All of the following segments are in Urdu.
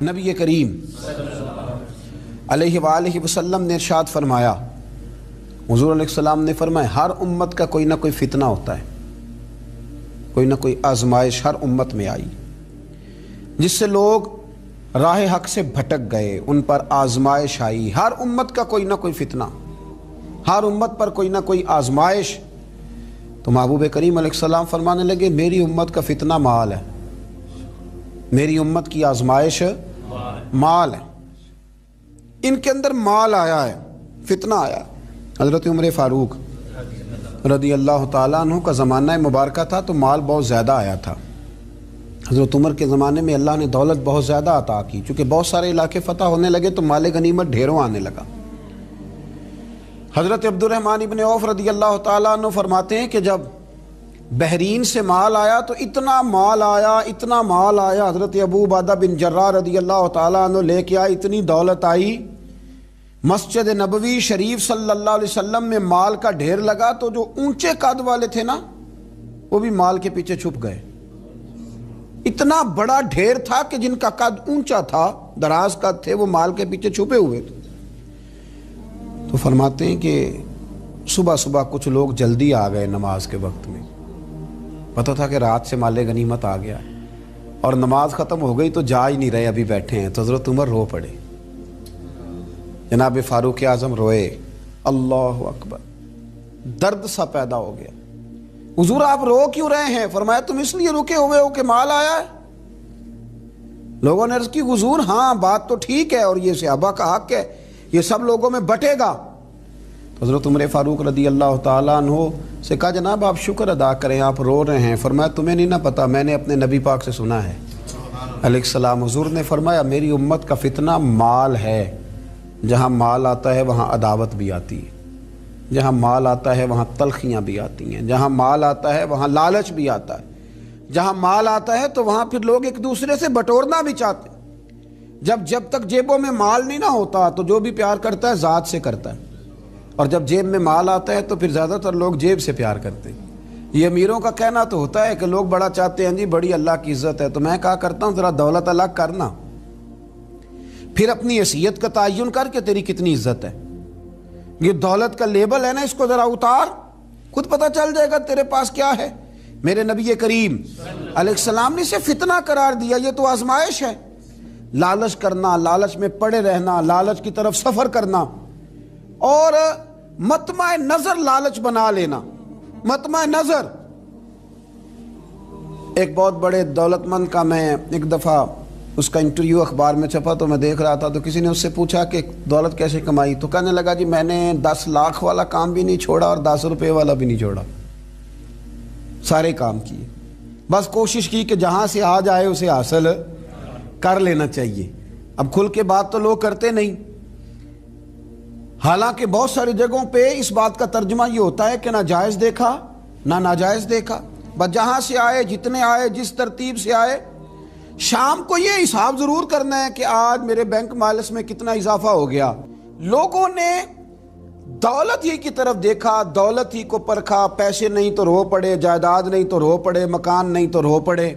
نبی کریم علیہ وآلہ وسلم نے ارشاد فرمایا، حضور علیہ السلام نے فرمایا ہر امت کا کوئی نہ کوئی فتنہ ہوتا ہے، کوئی نہ کوئی آزمائش ہر امت میں آئی جس سے لوگ راہ حق سے بھٹک گئے، ان پر آزمائش آئی۔ ہر امت کا کوئی نہ کوئی فتنہ، ہر امت پر کوئی نہ کوئی آزمائش۔ تو محبوب کریم علیہ السلام فرمانے لگے میری امت کا فتنہ مال ہے، میری امت کی آزمائش مال ہے۔ ان کے اندر مال آیا ہے، فتنہ آیا۔ حضرت عمر فاروق رضی اللہ تعالیٰ عنہ کا زمانہ مبارکہ تھا تو مال بہت زیادہ آیا تھا۔ حضرت عمر کے زمانے میں اللہ نے دولت بہت زیادہ عطا کی، چونکہ بہت سارے علاقے فتح ہونے لگے تو مال غنیمت ڈھیروں آنے لگا۔ حضرت عبد الرحمن ابن عوف رضی اللہ تعالیٰ عنہ فرماتے ہیں کہ جب بحرین سے مال آیا تو اتنا مال آیا، اتنا مال آیا، حضرت ابو عبیدہ بن جراح رضی اللہ تعالیٰ عنہ لے کے آئے، اتنی دولت آئی، مسجد نبوی شریف صلی اللہ علیہ وسلم میں مال کا ڈھیر لگا تو جو اونچے قد والے تھے نا وہ بھی مال کے پیچھے چھپ گئے۔ اتنا بڑا ڈھیر تھا کہ جن کا قد اونچا تھا، دراز قد تھے، وہ مال کے پیچھے چھپے ہوئے تھے۔ تو فرماتے ہیں کہ صبح صبح کچھ لوگ جلدی آ گئے نماز کے وقت میں، پتہ تھا کہ رات سے مال غنیمت آ گیا اور نماز ختم ہو گئی تو جا ہی نہیں رہے، ابھی بیٹھے ہیں۔ تو حضرت عمر رو پڑے، جناب فاروق اعظم روئے، اللہ اکبر، درد سا پیدا ہو گیا۔ حضور آپ رو کیوں رہے ہیں؟ فرمایا تم اس لیے رکے ہوئے ہو کہ مال آیا ہے؟ لوگوں نے عرض کی حضور ہاں بات تو ٹھیک ہے اور یہ صحابہ کا حق ہے، یہ سب لوگوں میں بٹے گا۔ تو حضرت عمر فاروق رضی اللہ تعالیٰ عنہ سے کہا جناب آپ شکر ادا کریں، آپ رو رہے ہیں۔ فرمایا تمہیں نہیں نہ پتا، میں نے اپنے نبی پاک سے سنا ہے علیہ السلام، حضور نے فرمایا میری امت کا فتنہ مال ہے، جہاں مال آتا ہے وہاں عداوت بھی آتی ہے، جہاں مال آتا ہے وہاں تلخیاں بھی آتی ہیں، جہاں مال آتا ہے وہاں لالچ بھی آتا ہے، جہاں مال آتا ہے تو وہاں پھر لوگ ایک دوسرے سے بٹورنا بھی چاہتے ہیں۔ جب تک جیبوں میں مال نہیں نہ ہوتا تو جو بھی پیار کرتا ہے ذات سے کرتا ہے، اور جب جیب میں مال آتا ہے تو پھر زیادہ تر لوگ جیب سے پیار کرتے ہیں۔ یہ امیروں کا کہنا تو ہوتا ہے کہ لوگ بڑا چاہتے ہیں جی بڑی اللہ کی عزت ہے، تو میں کہا کرتا ہوں ذرا دولت الگ کرنا، پھر اپنی حیثیت کا تعین کر کے تیری کتنی عزت ہے۔ یہ دولت کا لیبل ہے نا، اس کو ذرا اتار، خود پتہ چل جائے گا تیرے پاس کیا ہے۔ میرے نبی کریم علیہ السلام نے اسے فتنہ قرار دیا، یہ تو آزمائش ہے۔ لالچ کرنا، لالچ میں پڑے رہنا، لالچ کی طرف سفر کرنا، اور مطمع نظر لالچ بنا لینا، مطمع نظر۔ ایک بہت بڑے دولت مند کا میں ایک دفعہ اس کا انٹرویو اخبار میں چھپا تو میں دیکھ رہا تھا، تو کسی نے اس سے پوچھا کہ دولت کیسے کمائی؟ تو کہنے لگا جی میں نے 10 لاکھ والا کام بھی نہیں چھوڑا اور 10 روپے والا بھی نہیں چھوڑا، سارے کام کیے، بس کوشش کی کہ جہاں سے آ جائے اسے حاصل کر لینا چاہیے۔ اب کھل کے بات تو لوگ کرتے نہیں، حالانکہ بہت ساری جگہوں پہ اس بات کا ترجمہ یہ ہوتا ہے کہ نہ جائز دیکھا نہ ناجائز دیکھا، بس جہاں سے آئے، جتنے آئے، جس ترتیب سے آئے۔ شام کو یہ حساب ضرور کرنا ہے کہ آج میرے بینک بیلنس میں کتنا اضافہ ہو گیا۔ لوگوں نے دولت ہی کی طرف دیکھا، دولت ہی کو پرکھا، پیسے نہیں تو رو پڑے، جائیداد نہیں تو رو پڑے، مکان نہیں تو رو پڑے۔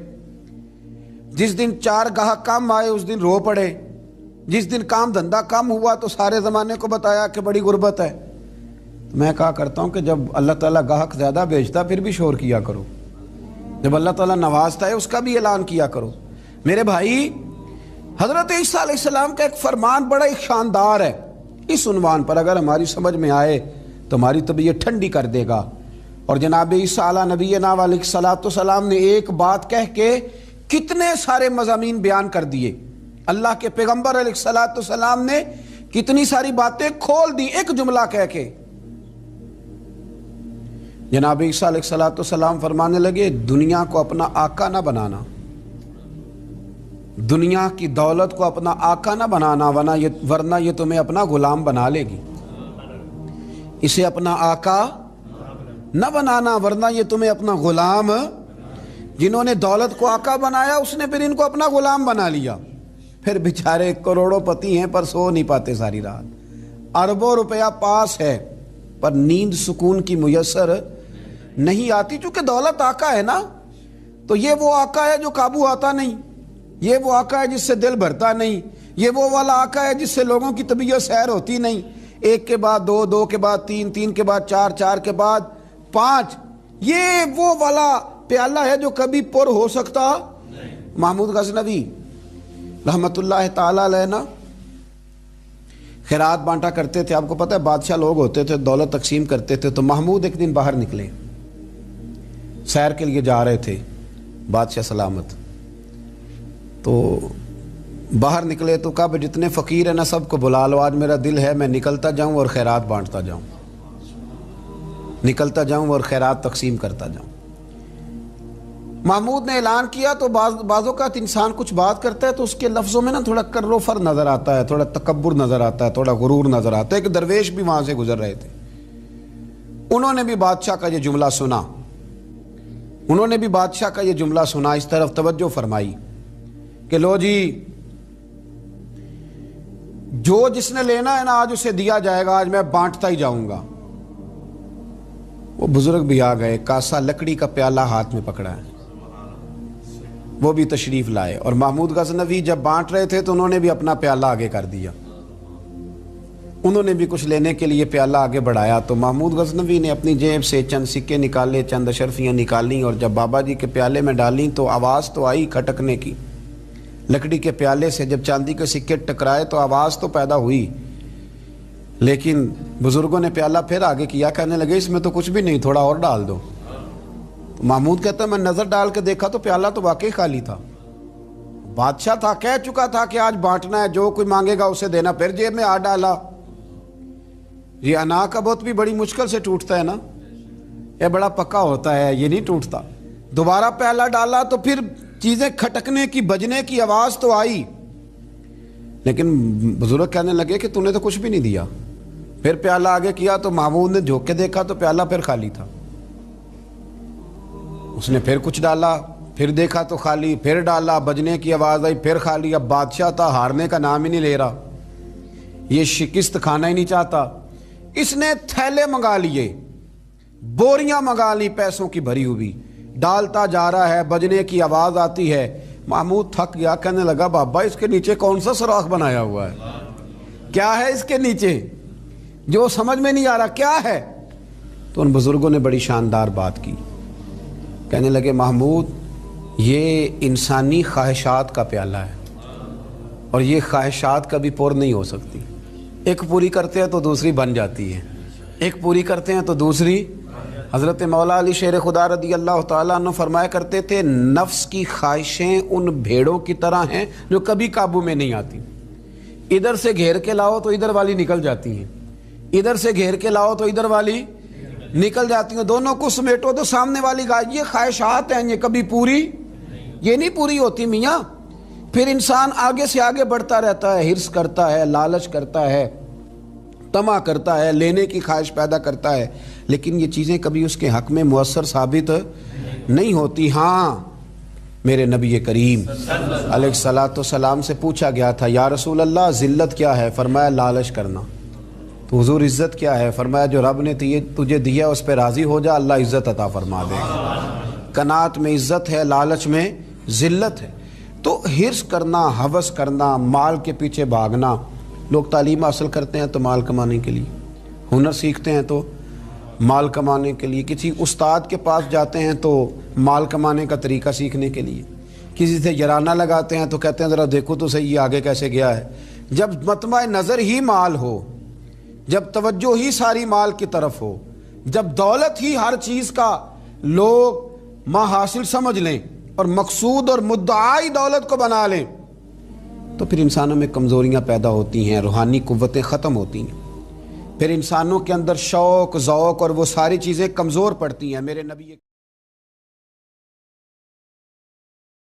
جس دن 4 گاہک کم آئے اس دن رو پڑے، جس دن کام دھندا کم ہوا تو سارے زمانے کو بتایا کہ بڑی غربت ہے۔ میں کہا کرتا ہوں کہ جب اللہ تعالیٰ گاہک زیادہ بھیجتا پھر بھی شور کیا کرو، جب اللہ تعالیٰ نوازتا ہے اس کا بھی اعلان کیا کرو۔ میرے بھائی، حضرت عیسیٰ علیہ السلام کا ایک فرمان بڑا ہی شاندار ہے، اس عنوان پر اگر ہماری سمجھ میں آئے تو ہماری طبیعت ٹھنڈی کر دے گا۔ اور جناب عیسیٰ علیہ نبینا علیہ الصلوۃ والسلام نے ایک بات کہہ کے کتنے سارے مضامین بیان کر دیے، اللہ کے پیغمبر علیہ الصلوۃ والسلام نے کتنی ساری باتیں کھول دی ایک جملہ کہہ کے۔ جناب عیسیٰ علیہ الصلوۃ والسلام فرمانے لگے دنیا کو اپنا آقا نہ بنانا، دنیا کی دولت کو اپنا آقا نہ بنانا، ورنہ یہ تمہیں اپنا غلام بنا لے گی۔ اسے اپنا آقا نہ بنانا ورنہ یہ تمہیں اپنا غلام۔ جنہوں نے دولت کو آقا بنایا اس نے پھر ان کو اپنا غلام بنا لیا، پھر بیچارے کروڑوں پتی ہیں پر سو نہیں پاتے ساری رات، اربوں روپیہ پاس ہے پر نیند سکون کی میسر نہیں آتی، چونکہ دولت آقا ہے نا، تو یہ وہ آقا ہے جو قابو آتا نہیں۔ یہ وہ آقا ہے جس سے دل بھرتا نہیں، یہ وہ والا آقا ہے جس سے لوگوں کی طبیعت سیر ہوتی نہیں، ایک کے بعد دو، دو کے بعد تین، تین کے بعد چار، چار کے بعد پانچ، یہ وہ والا پیالہ ہے جو کبھی پر ہو سکتا نہیں۔ محمود غزنوی رحمت اللہ تعالی علیہ نا خیرات بانٹا کرتے تھے، آپ کو پتہ ہے بادشاہ لوگ ہوتے تھے، دولت تقسیم کرتے تھے، تو محمود ایک دن باہر نکلے، سیر کے لیے جا رہے تھے بادشاہ سلامت، تو باہر نکلے تو کہا جتنے فقیر ہیں نا سب کو بلا لو، آج میرا دل ہے میں نکلتا جاؤں اور خیرات بانٹتا جاؤں، نکلتا جاؤں اور خیرات تقسیم کرتا جاؤں۔ محمود نے اعلان کیا تو بعض اوقات انسان کچھ بات کرتا ہے تو اس کے لفظوں میں نا تھوڑا کر و فر نظر آتا ہے، تھوڑا تکبر نظر آتا ہے، تھوڑا غرور نظر آتا ہے۔ ایک درویش بھی وہاں سے گزر رہے تھے، انہوں نے بھی بادشاہ کا یہ جملہ سنا، انہوں نے بھی بادشاہ کا یہ جملہ سنا، اس طرف توجہ فرمائی کہ لو جی جو جس نے لینا ہے نا آج اسے دیا جائے گا، آج میں بانٹتا ہی جاؤں گا۔ وہ بزرگ بھی آ گئے، کاسا لکڑی کا پیالہ ہاتھ میں پکڑا ہے، وہ بھی تشریف لائے، اور محمود غزنوی جب بانٹ رہے تھے تو انہوں نے بھی اپنا پیالہ آگے کر دیا، انہوں نے بھی کچھ لینے کے لیے پیالہ آگے بڑھایا، تو محمود غزنوی نے اپنی جیب سے چند سکے نکالے، چند اشرفیاں نکالیں، اور جب بابا جی کے پیالے میں ڈالیں تو آواز تو آئی کھٹکنے کی، لکڑی کے پیالے سے جب چاندی کے سکے ٹکرائے تو آواز تو پیدا ہوئی، لیکن بزرگوں نے پیالہ پھر آگے کیا، کہنے لگے اس میں تو کچھ بھی نہیں، تھوڑا اور ڈال دو۔ محمود کہتا ہے میں نظر ڈال کے دیکھا تو پیالہ تو واقعی خالی تھا، بادشاہ تھا، کہہ چکا تھا کہ آج بانٹنا ہے، جو کوئی مانگے گا اسے دینا، پھر جیب میں آ ڈالا۔ یہ انا کا بت بھی بڑی مشکل سے ٹوٹتا ہے نا، یہ بڑا پکا ہوتا ہے، یہ نہیں ٹوٹتا۔ دوبارہ پیالہ ڈالا تو پھر چیزیں کھٹکنے کی، بجنے کی آواز تو آئی، لیکن بزرگ کہنے لگے کہ تو نے تو کچھ بھی نہیں دیا۔ پھر پیالہ آگے کیا تو محمود نے جھوک کے دیکھا تو پیالہ پھر خالی تھا، اس نے پھر کچھ ڈالا، پھر دیکھا تو خالی، پھر ڈالا، بجنے کی آواز آئی، پھر خالی۔ اب بادشاہ تھا، ہارنے کا نام ہی نہیں لے رہا، یہ شکست کھانا ہی نہیں چاہتا، اس نے تھیلے منگا لیے، بوریاں منگا لی پیسوں کی بھری ہوئی، ڈالتا جا رہا ہے، بجنے کی آواز آتی ہے۔ محمود تھک گیا، کہنے لگا بابا اس کے نیچے کون سا سوراخ بنایا ہوا ہے، کیا ہے اس کے نیچے، جو سمجھ میں نہیں آ رہا کیا ہے۔ تو ان بزرگوں نے بڑی شاندار بات کی، کہنے لگے محمود یہ انسانی خواہشات کا پیالہ ہے، اور یہ خواہشات کبھی پور نہیں ہو سکتی، ایک پوری کرتے ہیں تو دوسری بن جاتی ہے، ایک پوری کرتے ہیں تو دوسری۔ حضرت مولا علی شیر خدا رضی اللہ تعالیٰ عنہ فرمایا کرتے تھے نفس کی خواہشیں ان بھیڑوں کی طرح ہیں جو کبھی قابو میں نہیں آتی، ادھر سے گھیر کے لاؤ تو ادھر والی نکل جاتی ہیں، ادھر سے گھیر کے لاؤ تو ادھر والی نکل جاتی ہیں، دونوں کو سمیٹو تو سامنے والی گائے۔ یہ خواہشات ہیں، یہ کبھی پوری یہ نہیں پوری ہوتی میاں۔ پھر انسان آگے سے آگے بڑھتا رہتا ہے، حرص کرتا ہے، لالچ کرتا ہے، طمع کرتا ہے، لینے کی خواہش پیدا کرتا ہے، لیکن یہ چیزیں کبھی اس کے حق میں مؤثر ثابت نہیں ہوتی۔ ہاں میرے نبی کریم علیہ الصلوۃ والسلام سے پوچھا گیا تھا یا رسول اللہ ذلت کیا ہے؟ فرمایا لالچ کرنا۔ تو حضور عزت کیا ہے؟ فرمایا جو رب نے تجھے دیا اس پہ راضی ہو جا، اللہ عزت عطا فرما دے۔ قناعت میں عزت ہے، لالچ میں ذلت ہے۔ تو حرص کرنا، ہوس کرنا، مال کے پیچھے بھاگنا، لوگ تعلیم حاصل کرتے ہیں تو مال کمانے کے لیے، ہنر سیکھتے ہیں تو مال کمانے کے لیے، کسی استاد کے پاس جاتے ہیں تو مال کمانے کا طریقہ سیکھنے کے لیے، کسی سے یارانہ لگاتے ہیں تو کہتے ہیں ذرا دیکھو تو صحیح یہ آگے کیسے گیا ہے۔ جب مطمع نظر ہی مال ہو، جب توجہ ہی ساری مال کی طرف ہو، جب دولت ہی ہر چیز کا لوگ حاصل سمجھ لیں اور مقصود اور مدعائی دولت کو بنا لیں، تو پھر انسانوں میں کمزوریاں پیدا ہوتی ہیں، روحانی قوتیں ختم ہوتی ہیں، پھر انسانوں کے اندر شوق، ذوق اور وہ ساری چیزیں کمزور پڑتی ہیں۔ میرے نبی